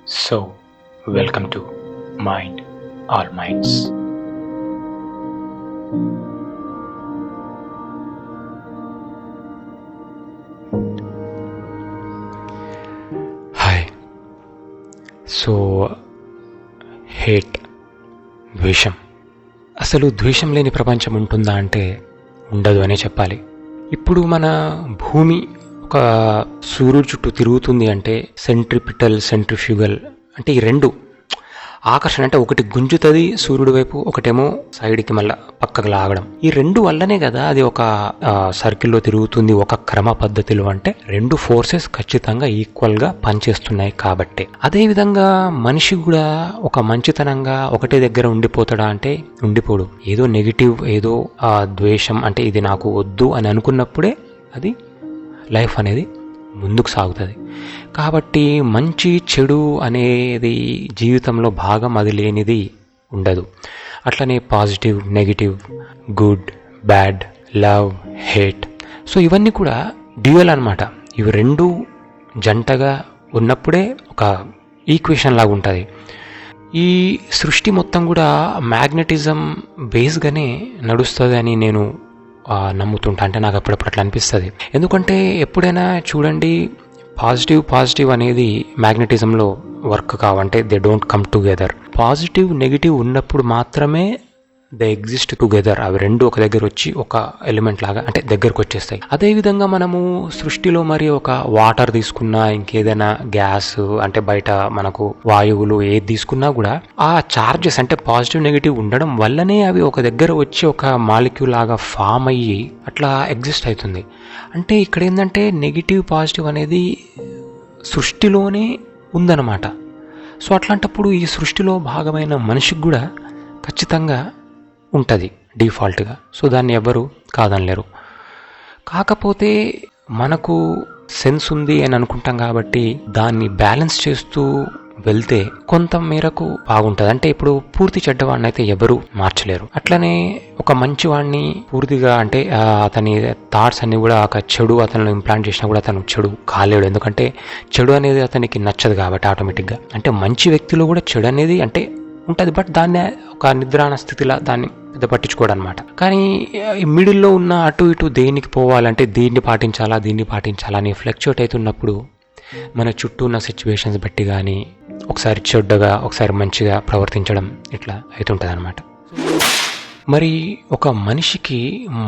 So, welcome to Mind All Minds. Hi. So hate, ద్వేషం, అసలు ద్వేషం లేని ప్రపంచం ఉంటుందా అంటే ఉండదు అనే చెప్పాలి. ఇప్పుడు మన భూమి ఒక సూర్యుడు చుట్టూ తిరుగుతుంది అంటే సెంట్రిపిటల్, సెంట్రిఫ్యూగల్ అంటే ఈ రెండు ఆకర్షణ, అంటే ఒకటి గుంజుతుంది సూర్యుడి వైపు, ఒకటేమో సైడ్కి మళ్ళీ పక్కకు లాగడం. ఈ రెండు వల్లనే కదా అది ఒక సర్కిల్లో తిరుగుతుంది ఒక క్రమ పద్ధతిలో. అంటే రెండు ఫోర్సెస్ ఖచ్చితంగా ఈక్వల్గా పనిచేస్తున్నాయి కాబట్టి. అదేవిధంగా మనిషి కూడా ఒక మంచితనంగా ఒకటే దగ్గర ఉండిపోతాడా అంటే ఉండిపోడు. ఏదో నెగిటివ్, ఏదో ద్వేషం, అంటే ఇది నాకు వద్దు అని అనుకున్నప్పుడే అది లైఫ్ అనేది ముందుకు సాగుతుంది. కాబట్టి మంచి చెడు అనేది జీవితంలో భాగం అది లేనిది ఉండదు. అట్లనే positive, negative, good, bad, love, hate, so ఇవన్నీ కూడా డ్యూయల్ అన్నమాట. ఇవి రెండు జంటగా ఉన్నప్పుడే ఒక ఈక్వేషన్ లాగా ఉంటుంది. ఈ సృష్టి మొత్తం కూడా మ్యాగ్నెటిజం బేస్గానే నడుస్తుంది అని నేను నమ్ముతుంటా. అంటే నాకు అప్పుడప్పుడు అట్లా అనిపిస్తుంది. ఎందుకంటే ఎప్పుడైనా చూడండి, పాజిటివ్ అనేది మ్యాగ్నెటిజంలో వర్క్ కావంటే they don't come together. Positive, negative ఉన్నప్పుడు మాత్రమే దే ఎగ్జిస్ట్ టుగెదర్. అవి రెండు ఒక దగ్గర వచ్చి ఒక ఎలిమెంట్ లాగా అంటే దగ్గరకు వచ్చేస్తాయి. అదేవిధంగా మనము సృష్టిలో మరి ఒక వాటర్ తీసుకున్నా, ఇంకేదైనా గ్యాస్ అంటే బయట మనకు వాయువులు ఏది తీసుకున్నా కూడా ఆ చార్జెస్ అంటే పాజిటివ్, నెగిటివ్ ఉండడం వల్లనే అవి ఒక దగ్గర వచ్చి ఒక మాలిక్యూల్ లాగా ఫామ్ అయ్యి అట్లా ఎగ్జిస్ట్ అవుతుంది. అంటే ఇక్కడ ఏంటంటే నెగిటివ్, పాజిటివ్ అనేది సృష్టిలోనే ఉందన్నమాట. సో అట్లాంటప్పుడు ఈ సృష్టిలో భాగమైన మనిషికి కూడా ఖచ్చితంగా ఉంటుంది డిఫాల్ట్గా. సో దాన్ని ఎవరు కాదనలేరు. కాకపోతే మనకు సెన్స్ ఉంది అని అనుకుంటాం కాబట్టి దాన్ని బ్యాలెన్స్ చేస్తూ వెళ్తే కొంత మేరకు బాగుంటుంది. అంటే ఇప్పుడు పూర్తి చెడ్డవాడిని అయితే ఎవరు మార్చలేరు. అట్లనే ఒక మంచివాడిని పూర్తిగా అంటే అతని థాట్స్ అన్ని కూడా ఒక చెడు అతను ఇంప్లాంట్ చేసినా కూడా అతను చెడు కాలేడు. ఎందుకంటే చెడు అనేది అతనికి నచ్చదు కాబట్టి ఆటోమేటిక్గా. అంటే మంచి వ్యక్తిలో కూడా చెడు అనేది అంటే ఉంటుంది, బట్ దాన్ని ఒక నిద్రాణ స్థితిలో దాన్ని పెద్ద పట్టించుకోవడం అనమాట. కానీ ఈ మిడిల్లో ఉన్న అటు ఇటు దేనికి పోవాలంటే దీన్ని పాటించాలా అని ఫ్లక్చుయేట్ అవుతున్నప్పుడు మన చుట్టూ ఉన్న సిచ్యువేషన్స్ బట్టి కానీ ఒకసారి చెడ్డగా ఒకసారి మంచిగా ప్రవర్తించడం ఇట్లా అవుతుంటుంది అనమాట. మరి ఒక మనిషికి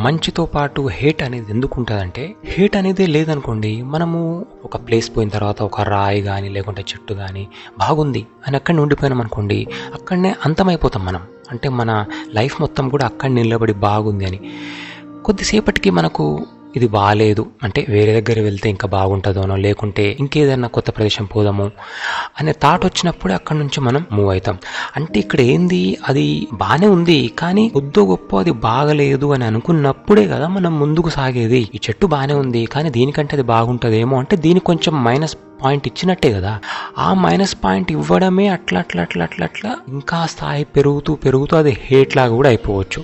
మంచితో పాటు హేట్ అనేది ఎందుకు ఉంటుందంటే, హేట్ అనేది లేదనుకోండి, మనము ఒక ప్లేస్ పోయిన తర్వాత ఒక రాయి కానీ లేకుంటే చెట్టు కానీ బాగుంది అని అక్కడనే ఉండిపోయినాం అనుకోండి, అక్కడనే అంతమైపోతాం మనం. అంటే మన లైఫ్ మొత్తం కూడా అక్కడ నిలబడి బాగుంది అని. కొద్దిసేపటికి మనకు ఇది బాగాలేదు అంటే వేరే దగ్గర వెళ్తే ఇంకా బాగుంటుందోనో, లేకుంటే ఇంకేదైనా కొత్త ప్రదేశం పోదాము అనే థాట్ వచ్చినప్పుడే అక్కడి నుంచి మనం మూవ్ అవుతాం. అంటే ఇక్కడ ఏంది, అది బాగానే ఉంది కానీ కొద్దో గొప్ప అది బాగలేదు అని అనుకున్నప్పుడే కదా మనం ముందుకు సాగేది. ఈ చెట్టు బాగానే ఉంది కానీ దీనికంటే అది బాగుంటుందేమో అంటే దీనికి కొంచెం మైనస్ పాయింట్ ఇచ్చినట్టే కదా. ఆ మైనస్ పాయింట్ ఇవ్వడమే అట్లా ఇంకా స్థాయి పెరుగుతూ అది హేట్ లాగా కూడా అయిపోవచ్చు.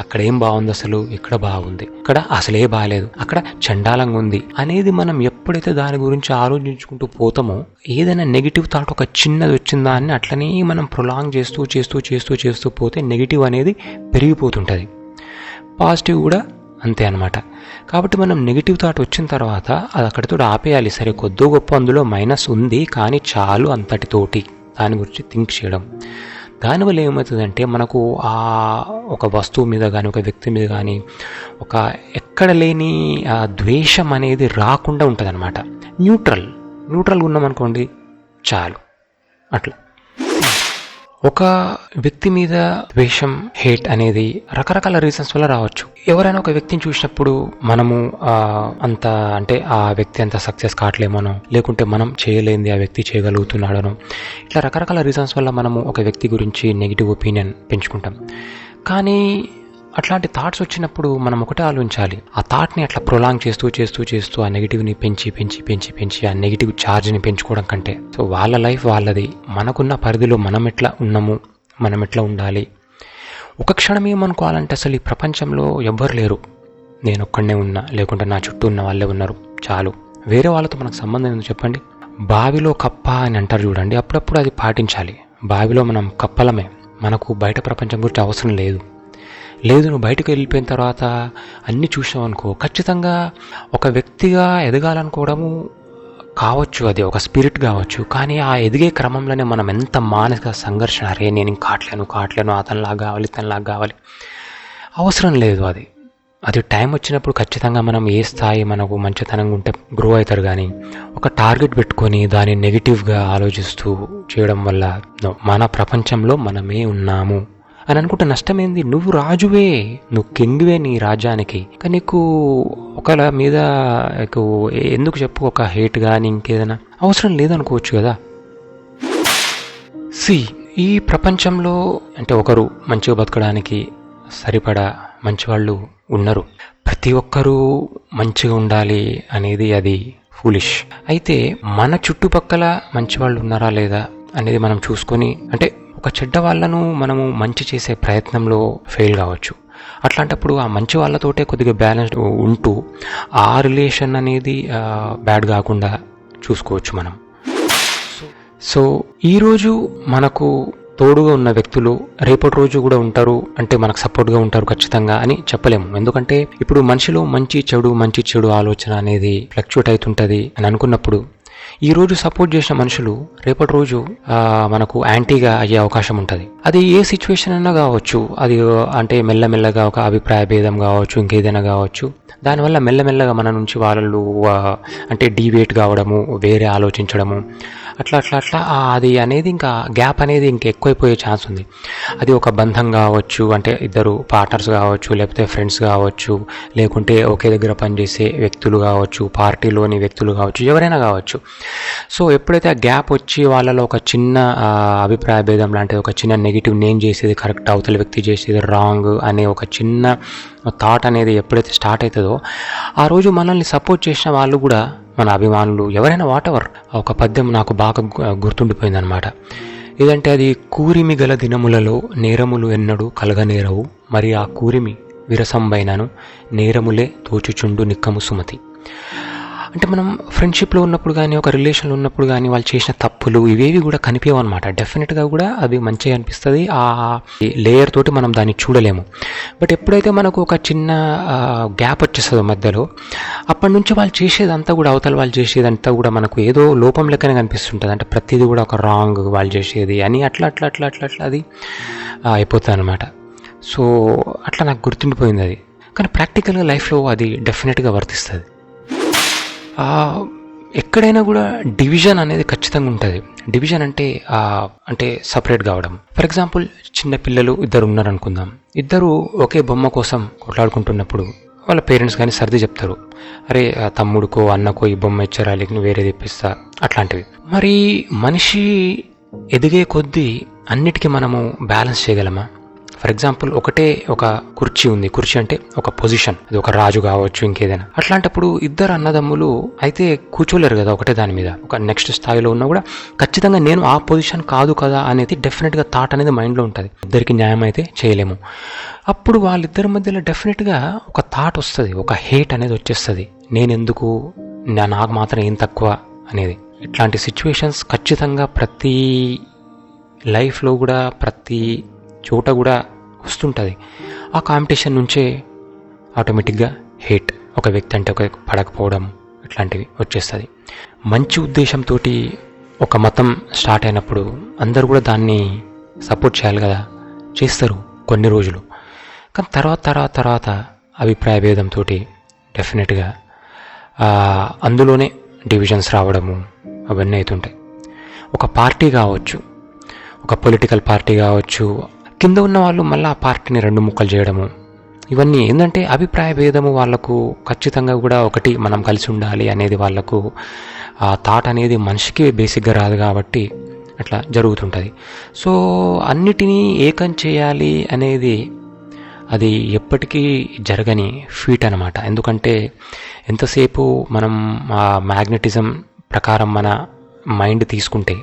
అక్కడ ఏం బాగుంది, అసలు ఇక్కడ బాగుంది, ఇక్కడ అసలే బాగాలేదు, అక్కడ చండాలంగా ఉంది అనేది మనం ఎప్పుడైతే దాని గురించి ఆలోచించుకుంటూ పోతామో, ఏదైనా నెగిటివ్ థాట్ ఒక చిన్నది వచ్చిందా అని అట్లనే మనం ప్రొలాంగ్ చేస్తూ పోతే నెగిటివ్ అనేది పెరిగిపోతుంటుంది. పాజిటివ్ కూడా అంతే అనమాట. కాబట్టి మనం నెగిటివ్ థాట్ వచ్చిన తర్వాత అది అక్కడితో ఆపేయాలి. సరే కొద్దో గొప్ప అందులో మైనస్ ఉంది కానీ చాలు అంతటితోటి దాని గురించి థింక్ చేయడం. దానివల్ల ఏమవుతుందంటే మనకు ఆ ఒక వస్తువు మీద కానీ ఒక వ్యక్తి మీద కానీ ఒక ఎక్కడ లేని ద్వేషం అనేది రాకుండా ఉంటుంది అనమాట. న్యూట్రల్గా ఉన్నామనుకోండి చాలు. అట్లా ఒక వ్యక్తి మీద ద్వేషం, హేట్ అనేది రకరకాల రీజన్స్ వల్ల రావచ్చు. ఎవరైనా ఒక వ్యక్తిని చూసినప్పుడు మనము అంత అంటే ఆ వ్యక్తి అంత సక్సెస్ కావట్లేమోనో, లేకుంటే మనం చేయలేంది ఆ వ్యక్తి చేయగలుగుతున్నాడనో, ఇట్లా రకరకాల రీజన్స్ వల్ల మనము ఒక వ్యక్తి గురించి నెగిటివ్ ఒపీనియన్ పెంచుకుంటాం. కానీ అట్లాంటి థాట్స్ వచ్చినప్పుడు మనం ఒకటే ఆలోచించాలి, ఆ థాట్ని అట్లా ప్రొలాంగ్ చేస్తూ ఆ నెగిటివ్ని పెంచి ఆ నెగిటివ్ ఛార్జ్ని పెంచుకోవడం కంటే, సో వాళ్ళ లైఫ్ వాళ్ళది, మనకున్న పరిధిలో మనం ఎట్లా ఉన్నాము, మనం ఎట్లా ఉండాలి. ఒక క్షణం ఏమనుకోవాలంటే అసలు ఈ ప్రపంచంలో ఎవ్వరు లేరు, నేను ఒక్కడనే ఉన్నా, లేకుంటే నా చుట్టూ ఉన్న వాళ్ళే ఉన్నారు చాలు, వేరే వాళ్ళతో మనకు సంబంధం ఎందుకు చెప్పండి. బావిలో కప్ప అని అంటారు చూడండి, అప్పుడప్పుడు అది పాటించాలి. బావిలో మనం కప్పలమే, మనకు బయట ప్రపంచం గురించి అవసరం లేదు. నువ్వు బయటకు వెళ్ళిపోయిన తర్వాత అన్నీ చూసావు అనుకో, ఖచ్చితంగా ఒక వ్యక్తిగా ఎదగాలనుకోవడము కావచ్చు, అది ఒక స్పిరిట్ కావచ్చు. కానీ ఆ ఎదిగే క్రమంలోనే మనం ఎంత మానసిక సంఘర్షణ, అరే నేను ఇంకా కావట్లేను, అతనిలాగా కావాలి, ఇతనిలాగా కావాలి, అవసరం లేదు. అది టైం వచ్చినప్పుడు ఖచ్చితంగా మనం ఏ స్థాయి మనకు మంచితనంగా ఉంటే గ్రో అవుతారు. కానీ ఒక టార్గెట్ పెట్టుకొని దాన్ని నెగిటివ్గా ఆలోచిస్తూ చేయడం వల్ల మన ప్రపంచంలో మనమే ఉన్నాము అని అనుకుంటే నష్టమేంది? నువ్వు రాజువే, నువ్వు కింగ్వే నీ రాజ్యానికి. కానీ నీకు ఒకళ్ళ మీద ఎందుకు చెప్పు, ఒక హేట్ కానీ ఇంకేదైనా అవసరం లేదనుకోవచ్చు కదా. ఈ ప్రపంచంలో అంటే ఒకరు మంచిగా బతకడానికి సరిపడా మంచివాళ్ళు ఉన్నారు. ప్రతి ఒక్కరూ మంచిగా ఉండాలి అనేది అది ఫూలిష్. అయితే మన చుట్టుపక్కల మంచివాళ్ళు ఉన్నారా లేదా అనేది మనం చూసుకొని, అంటే ఒక చెడ్డ వాళ్ళను మనము మంచి చేసే ప్రయత్నంలో ఫెయిల్ కావచ్చు. అట్లాంటప్పుడు ఆ మంచి వాళ్ళతోటే కొద్దిగా బ్యాలెన్స్ ఉంటూ ఆ రిలేషన్ అనేది బ్యాడ్ కాకుండా చూసుకోవచ్చు మనం. సో ఈరోజు మనకు తోడుగా ఉన్న వ్యక్తులు రేపటి రోజు కూడా ఉంటారు అంటే మనకు సపోర్ట్గా ఉంటారు ఖచ్చితంగా అని చెప్పలేము. ఎందుకంటే ఇప్పుడు మనిషిలో మంచి చెడు ఆలోచన అనేది ఫ్లక్చువేట్ అవుతుంటుంది అని అనుకున్నప్పుడు ఈరోజు సపోర్ట్ చేసిన మనుషులు రేపటి రోజు మనకు యాంటీగా అయ్యే అవకాశం ఉంటుంది. అది ఏ సిచ్యువేషన్ అయినా కావచ్చు. అది అంటే మెల్లమెల్లగా ఒక అభిప్రాయ భేదం కావచ్చు, ఇంకేదైనా కావచ్చు. దానివల్ల మెల్లమెల్లగా మన నుంచి వాళ్ళు అంటే డీవేట్ కావడము, వేరే ఆలోచించడము, అట్లా అది అనేది ఇంకా గ్యాప్ అనేది ఇంకా ఎక్కువైపోయే ఛాన్స్ ఉంది. అది ఒక బంధం కావచ్చు, అంటే ఇద్దరు పార్ట్నర్స్ కావచ్చు, లేకపోతే ఫ్రెండ్స్ కావచ్చు, లేకుంటే ఒకే దగ్గర పనిచేసే వ్యక్తులు కావచ్చు, పార్టీలోని వ్యక్తులు కావచ్చు, ఎవరైనా కావచ్చు. సో ఎప్పుడైతే ఆ గ్యాప్ వచ్చి వాళ్ళలో ఒక చిన్న అభిప్రాయ భేదం లాంటిది, ఒక చిన్న నెగిటివ్, నేను చేసేది కరెక్ట్, అవతల వ్యక్తి చేసేది రాంగ్ అనే ఒక చిన్న థాట్ అనేది ఎప్పుడైతే స్టార్ట్ అవుతుందో ఆ రోజు మనల్ని సపోర్ట్ చేసిన వాళ్ళు కూడా, మన అభిమానులు ఎవరైనా వాటెవర్, ఒక పద్యం నాకు బాగా గుర్తుండిపోయింది అనమాట. ఏదంటే అది, కూరిమి గల దినములలో నేరములు ఎన్నడూ కలగనేరవు, మరి ఆ కూరిమి విరసంబైనను నేరములే తోచుచుండు నిక్కము సుమతి. అంటే మనం ఫ్రెండ్షిప్లో ఉన్నప్పుడు కానీ, ఒక రిలేషన్లో ఉన్నప్పుడు కానీ వాళ్ళు చేసిన తప్పులు ఇవేవి కూడా కనిపించవు అనమాట. డెఫినెట్గా కూడా అది మంచిగా అనిపిస్తుంది. ఆ లేయర్ తోటి మనం దాన్ని చూడలేము. బట్ ఎప్పుడైతే మనకు ఒక చిన్న గ్యాప్ వచ్చేస్తుందో మధ్యలో, అప్పటి నుంచి వాళ్ళు చేసేదంతా కూడా, అవతల వాళ్ళు చేసేదంతా కూడా మనకు ఏదో లోపం లెక్కనే కనిపిస్తుంటుంది. అంటే ప్రతిదీ కూడా ఒక రాంగ్ వాళ్ళు చేసేది అని అట్లా అది అయిపోతుంది అనమాట. సో అట్లా నాకు గుర్తుండిపోయింది అది. కానీ ప్రాక్టికల్గా లైఫ్లో అది డెఫినెట్గా వర్తిస్తుంది. ఎక్కడైనా కూడా డివిజన్ అనేది ఖచ్చితంగా ఉంటుంది. డివిజన్ అంటే సపరేట్ కావడం. ఫర్ ఎగ్జాంపుల్, చిన్న పిల్లలు ఇద్దరు ఉన్నారనుకుందాం. ఇద్దరు ఒకే బొమ్మ కోసం కొట్లాడుకుంటున్నప్పుడు వాళ్ళ పేరెంట్స్ కానీ సర్ది చెప్తారు, అరే తమ్ముడికో అన్నకో ఈ బొమ్మ ఇచ్చారా, లేక వేరేది ఇప్పిస్తా, అట్లాంటివి. మరి మనిషి ఎదిగే కొద్దీ అన్నిటికీ మనము బ్యాలెన్స్ చేయగలమా? ఫర్ ఎగ్జాంపుల్, ఒక కుర్చీ ఉంది. కుర్చీ అంటే ఒక పొజిషన్, అది ఒక రాజు కావచ్చు, ఇంకేదైనా. అట్లాంటప్పుడు ఇద్దరు అన్నదమ్ములు అయితే కూర్చోలేరు కదా ఒకటే దాని మీద. ఒక నెక్స్ట్ స్థాయిలో ఉన్నా కూడా ఖచ్చితంగా నేను ఆ పొజిషన్ కాదు కదా అనేది డెఫినెట్గా థాట్ అనేది మైండ్లో ఉంటుంది. ఇద్దరికి న్యాయం అయితే చేయలేము. అప్పుడు వాళ్ళిద్దరి మధ్యలో డెఫినెట్గా ఒక థాట్ వస్తుంది, ఒక హేట్ అనేది వచ్చేస్తుంది. నేనెందుకు, నాకు మాత్రం ఏం తక్కువ అనేది. ఇట్లాంటి సిచ్యువేషన్స్ ఖచ్చితంగా ప్రతి లైఫ్లో కూడా, ప్రతి చోట కూడా వస్తుంటుంది. ఆ కాంపిటీషన్ నుంచే ఆటోమేటిక్గా హేట్, ఒక వ్యక్తి అంటే ఒక పడకపోవడం, ఇట్లాంటివి వచ్చేస్తుంది. మంచి ఉద్దేశంతో ఒక మతం స్టార్ట్ అయినప్పుడు అందరూ కూడా దాన్ని సపోర్ట్ చేయాలి కదా, చేస్తారు కొన్ని రోజులు. కానీ తర్వాత అభిప్రాయ భేదంతో డెఫినెట్గా అందులోనే డివిజన్స్ రావడము అవన్నీ అవుతుంటాయి. ఒక పార్టీ కావచ్చు, ఒక పొలిటికల్ పార్టీ కావచ్చు, కింద ఉన్న వాళ్ళు మళ్ళీ ఆ పార్టీని రెండు ముక్కలు చేయడము, ఇవన్నీ ఏంటంటే అభిప్రాయ భేదము. వాళ్ళకు ఖచ్చితంగా కూడా ఒకటి మనం కలిసి ఉండాలి అనేది వాళ్ళకు ఆ థాట్ అనేది మనిషికి బేసిక్గా రాదు కాబట్టి అట్లా జరుగుతుంటుంది. సో అన్నిటినీ ఏకం చేయాలి అనేది అది ఎప్పటికీ జరగని ఫీట్ అనమాట. ఎందుకంటే ఎంతసేపు మనం ఆ మ్యాగ్నెటిజం ప్రకారం మన మైండ్ తీసుకుంటే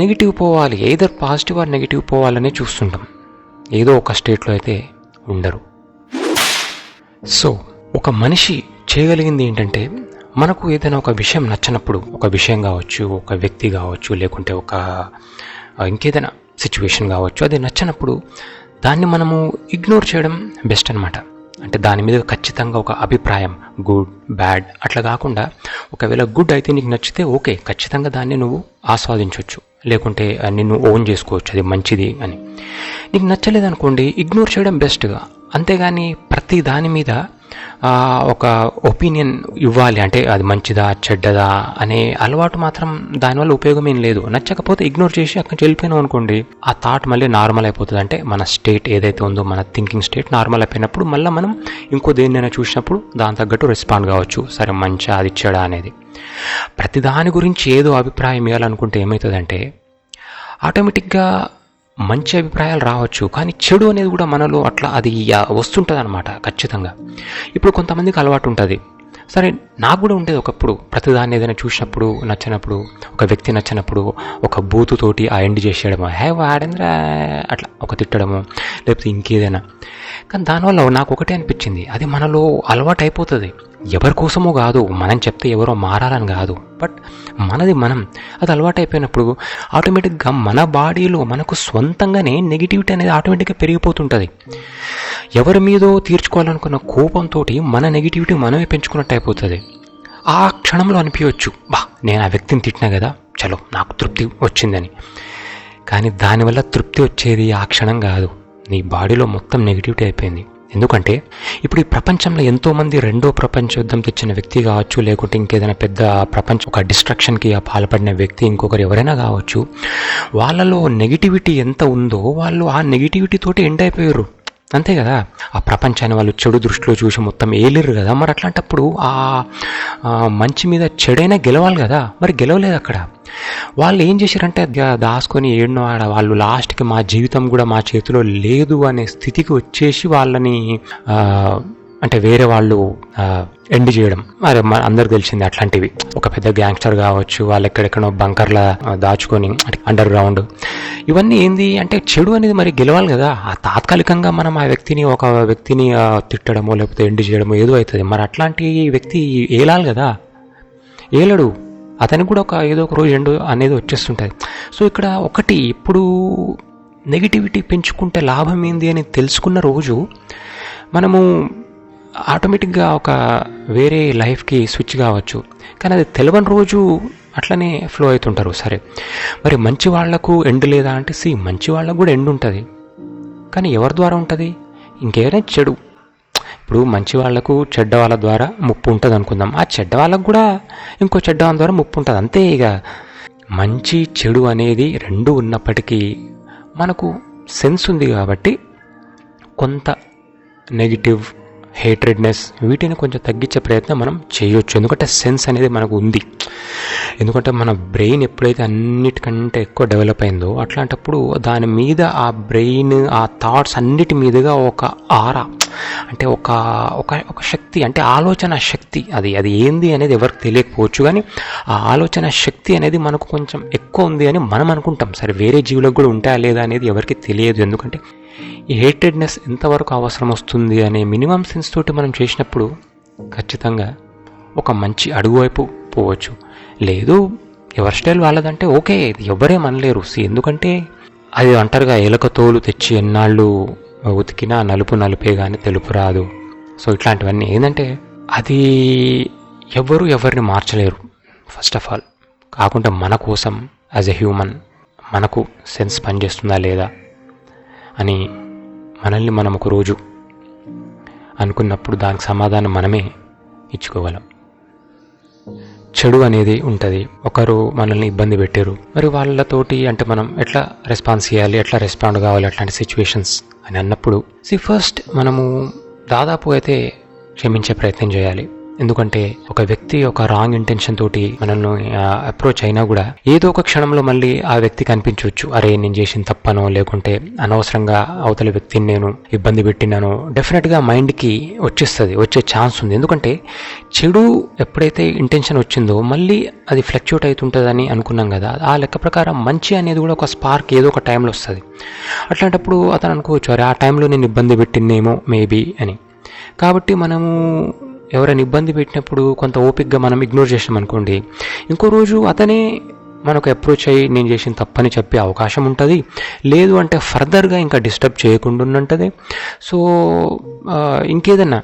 నెగిటివ్ పోవాలి, ఏదర్ పాజిటివ్ ఆర్ నెగిటివ్ పోవాలనే చూస్తుంటాం. ఏదో ఒక స్టేట్లో అయితే ఉండరు. సో ఒక మనిషి చేయగలిగింది ఏంటంటే మనకు ఏదైనా ఒక విషయం నచ్చినప్పుడు, ఒక విషయం కావచ్చు, ఒక వ్యక్తి కావచ్చు, లేకుంటే ఇంకేదైనా సిచ్యువేషన్ కావచ్చు, అది నచ్చినప్పుడు దాన్ని మనము ఇగ్నోర్ చేయడం బెస్ట్ అనమాట. అంటే దాని మీద ఖచ్చితంగా ఒక అభిప్రాయం, గుడ్ బ్యాడ్ అట్లా కాకుండా, ఒకవేళ గుడ్ అయితే నీకు నచ్చితే ఓకే, ఖచ్చితంగా దాన్ని నువ్వు ఆస్వాదించవచ్చు, లేకుంటే నిన్ను ఓన్ చేసుకోవచ్చు, అది మంచిది అని. నీకు నచ్చలేదనుకోండి, ఇగ్నోర్ చేయడం బెస్ట్గా. అంతేగాని ప్రతి దాని మీద ఒక ఒపీనియన్ ఇవ్వాలి, అంటే అది మంచిదా చెడ్డదా అనే అలవాటు మాత్రం దానివల్ల ఉపయోగం ఏం లేదు. నచ్చకపోతే ఇగ్నోర్ చేసి అక్కడి నుంచి వెళ్ళిపోయినాం అనుకోండి, ఆ థాట్ మళ్ళీ నార్మల్ అయిపోతుంది. అంటే మన స్టేట్ ఏదైతే ఉందో, మన థింకింగ్ స్టేట్ నార్మల్ అయిపోయినప్పుడు మళ్ళీ మనం ఇంకో దేన్నైనా చూసినప్పుడు దాని తగ్గట్టు రెస్పాండ్ కావచ్చు, సరే మంచిగా అది చెడా అనేది. ప్రతి దాని గురించి ఏదో అభిప్రాయం ఇవ్వాలనుకుంటే ఏమవుతుందంటే ఆటోమేటిక్గా మంచి అభిప్రాయాలు రావచ్చు, కానీ చెడు అనేది కూడా మనలో అట్లా అది వస్తుంటుంది అనమాట ఖచ్చితంగా. ఇప్పుడు కొంతమందికి అలవాటు ఉంటుంది, సరే నాకు కూడా ఉండేది ఒకప్పుడు, ప్రతిదాన్ని ఏదైనా చూసినప్పుడు, నచ్చినప్పుడు, ఒక వ్యక్తి నచ్చినప్పుడు ఒక బూతుతోటి ఆ ఎండ్ చేసేయడము, వాడేంద్ర అట్లా ఒక తిట్టడము, లేకపోతే ఇంకేదైనా. కానీ దానివల్ల నాకు ఒకటే అనిపించింది, అది మనలో అలవాటు అయిపోతుంది. ఎవరి కోసమో కాదు, మనం చెప్తే ఎవరో మారాలని కాదు, బట్ మనం అది అలవాటు అయిపోయినప్పుడు ఆటోమేటిక్గా మన బాడీలో మనకు స్వంతంగానే నెగిటివిటీ అనేది ఆటోమేటిక్గా పెరిగిపోతుంటుంది. ఎవరి మీదో తీర్చుకోవాలనుకున్న కోపంతో మన నెగిటివిటీ మనమే పెంచుకున్నట్టు అయిపోతుంది. ఆ క్షణంలో అనిపించవచ్చు, నేను ఆ వ్యక్తిని తిట్టినా కదా, చలో నాకు తృప్తి వచ్చిందని. కానీ దానివల్ల తృప్తి వచ్చేది ఆ క్షణం కాదు, నీ బాడీలో మొత్తం నెగిటివిటీ అయిపోయింది. ఎందుకంటే ఇప్పుడు ఈ ప్రపంచంలో ఎంతోమంది రెండో ప్రపంచ యుద్ధం తెచ్చిన వ్యక్తి కావచ్చు, లేకుంటే ఇంకేదైనా పెద్ద ఒక డిస్ట్రక్షన్కి పాల్పడిన వ్యక్తి ఇంకొకరు ఎవరైనా కావచ్చు, వాళ్ళలో నెగిటివిటీ ఎంత ఉందో వాళ్ళు ఆ నెగిటివిటీ తోటి ఎండ్ అయిపోయారు, అంతే కదా. ఆ ప్రపంచాన్ని వాళ్ళు చెడు దృష్టిలో చూసి మొత్తం ఏలిరు కదా. మరి అట్లాంటప్పుడు ఆ మంచి మీద చెడైనా గెలవాలి కదా, మరి గెలవలేదు అక్కడ. వాళ్ళు ఏం చేశారంటే దాచుకొని ఏడనో వాళ్ళు లాస్ట్కి మా జీవితం కూడా మా చేతిలో లేదు అనే స్థితికి వచ్చేసి వాళ్ళని అంటే వేరే వాళ్ళు ఎండ్ చేయడం. మరి అందరికి తెలిసింది అట్లాంటివి. ఒక పెద్ద గ్యాంగ్స్టర్ కావచ్చు, వాళ్ళు ఎక్కడెక్కడో బంకర్లా దాచుకొని అండర్ గ్రౌండ్, ఇవన్నీ ఏంది అంటే చెడు అనేది మరి గెలవాలి కదా. ఆ తాత్కాలికంగా మనం ఆ వ్యక్తిని తిట్టడమో లేకపోతే ఎండ్ చేయడమో ఏదో అవుతుంది. మరి అట్లాంటి వ్యక్తి ఏలాలి కదా, ఏలడు. అతనికి కూడా ఏదో ఒక రోజు ఎండు అనేది వచ్చేస్తుంటుంది. సో ఇక్కడ ఒకటి, ఇప్పుడు నెగిటివిటీ పెంచుకుంటే లాభం ఏంది అని తెలుసుకున్న రోజు మనము ఆటోమేటిక్గా ఒక వేరే లైఫ్కి స్విచ్ కావచ్చు. కానీ అది తెలియని రోజు అట్లనే ఫ్లో అవుతుంటారు. సరే మరి మంచి వాళ్లకు ఎండ్ లేదా అంటే మంచి వాళ్ళకు కూడా ఎండ్ ఉంటుంది, కానీ ఎవరి ద్వారా ఉంటుంది? ఇంకేదైనా చెడు. ఇప్పుడు మంచి వాళ్లకు చెడ్డ వాళ్ళ ద్వారా ముప్పు ఉంటుంది అనుకుందాం, ఆ చెడ్డ వాళ్ళకు కూడా ఇంకో చెడ్డ వాళ్ళ ద్వారా ముప్పు ఉంటుంది, అంతే. ఇక మంచి చెడు అనేది రెండు ఉన్నప్పటికీ మనకు సెన్స్ ఉంది కాబట్టి కొంత నెగిటివ్, హేట్రెడ్నెస్ వీటిని కొంచెం తగ్గించే ప్రయత్నం మనం చేయొచ్చు. ఎందుకంటే సెన్స్ అనేది మనకు ఉంది. ఎందుకంటే మన బ్రెయిన్ ఎప్పుడైతే అన్నిటికంటే ఎక్కువ డెవలప్ అయిందో అట్లాంటప్పుడు దాని మీద ఆ బ్రెయిన్, ఆ థాట్స్ అన్నిటి మీదుగా ఒక ఆరా, అంటే ఒక శక్తి, అంటే ఆలోచన శక్తి, అది ఏంది అనేది ఎవరికి తెలియకపోవచ్చు, కానీ ఆ ఆలోచన శక్తి అనేది మనకు కొంచెం ఎక్కువ ఉంది అని మనం అనుకుంటాం. సరే వేరే జీవులకు కూడా ఉంటాయా లేదా అనేది ఎవరికి తెలియదు. ఎందుకంటే ఈ హేటెడ్నెస్ ఎంతవరకు అవసరం వస్తుంది అనే మినిమం సెన్స్ తోటి మనం చేసినప్పుడు ఖచ్చితంగా ఒక మంచి అడుగు వైపు పోవచ్చు. లేదు ఎవరి స్టైల్ వాళ్ళదంటే ఓకే, ఎవరేమనలేరు. ఎందుకంటే అది అంటారుగా, ఎలక తోలు తెచ్చి ఎన్నాళ్ళు ఉతికినా నలుపు నలుపే కానీ తెలుపు రాదు. సో ఇట్లాంటివన్నీ ఏంటంటే అది ఎవరిని మార్చలేరు ఫస్ట్ ఆఫ్ ఆల్. కాకుండా మన కోసం యాజ్ ఎ హ్యూమన్ మనకు సెన్స్ పనిచేస్తుందా లేదా అని మనల్ని మనం ఒక రోజు అనుకున్నప్పుడు దానికి సమాధానం మనమే ఇచ్చుకోగలం. చెడు అనేది ఉంటుంది, ఒకరు మనల్ని ఇబ్బంది పెట్టారు, మరి వాళ్ళతోటి అంటే మనం ఎట్లా రెస్పాన్స్ చేయాలి, ఎట్లా రెస్పాండ్ కావాలి అట్లాంటి సిచ్యువేషన్స్ అని అన్నప్పుడు ఫస్ట్ మనము దాదాపు అయితే క్షమించే ప్రయత్నం చేయాలి. ఎందుకంటే ఒక వ్యక్తి ఒక రాంగ్ ఇంటెన్షన్ తోటి మనల్ని అప్రోచ్ అయినా కూడా ఏదో ఒక క్షణంలో మళ్ళీ ఆ వ్యక్తికి అనిపించవచ్చు, అరే నేను చేసిన తప్పనో లేకుంటే అనవసరంగా అవతల వ్యక్తిని నేను ఇబ్బంది పెట్టినానో డెఫినెట్గా మైండ్కి వచ్చే ఛాన్స్ ఉంది. ఎందుకంటే చెడు ఎప్పుడైతే ఇంటెన్షన్ వచ్చిందో మళ్ళీ అది ఫ్లక్చుయేట్ అవుతుంటుందని అనుకున్నాం కదా. ఆ లెక్క ప్రకారం మంచి అనేది కూడా ఒక స్పార్క్ ఏదో ఒక టైంలో వస్తుంది. అట్లాంటప్పుడు అతను అనుకోవచ్చు, అరే ఆ టైంలో నేను ఇబ్బంది పెట్టినేమో మేబీ అని. కాబట్టి మనము ఎవరైనా ఇబ్బంది పెట్టినప్పుడు కొంత ఓపికగా మనం ఇగ్నోర్ చేసాం అనుకోండి, ఇంకో రోజు అతనే మనకు అప్రోచ్ అయ్యి నేను చేసిన తప్పని చెప్పే అవకాశం ఉంటుంది. లేదు అంటే ఫర్దర్గా ఇంకా డిస్టర్బ్ చేయకుండా ఉంటుంది. సో ఇంకేదన్నా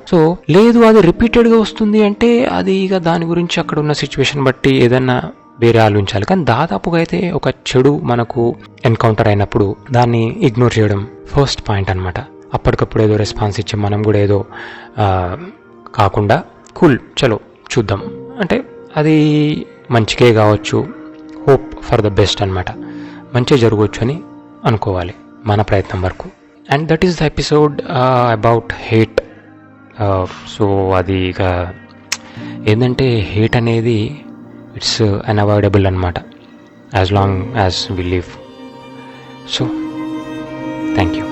లేదు అది రిపీటెడ్గా వస్తుంది అంటే అది ఇక దాని గురించి అక్కడ ఉన్న సిచ్యువేషన్ బట్టి ఏదన్నా వేరే ఆలోచించాలి. కానీ దాదాపుగా అయితే ఒక చెడు మనకు ఎన్కౌంటర్ అయినప్పుడు దాన్ని ఇగ్నోర్ చేయడం ఫస్ట్ పాయింట్ అనమాట. అప్పటికప్పుడు ఏదో రెస్పాన్స్ ఇచ్చి మనం కూడా ఏదో కాకుండా కూల్ చలో చూద్దాం అంటే అది మంచికే కావచ్చు, హోప్ ఫర్ ద బెస్ట్ అనమాట, మంచిగా జరగవచ్చు అని అనుకోవాలి మన ప్రయత్నం వరకు. And that is the episode about hate. So అది ఇక ఏంటంటే హేట్ అనేది ఇట్స్ అన్అవాయిడబుల్ అనమాట as long as we live. So thank you.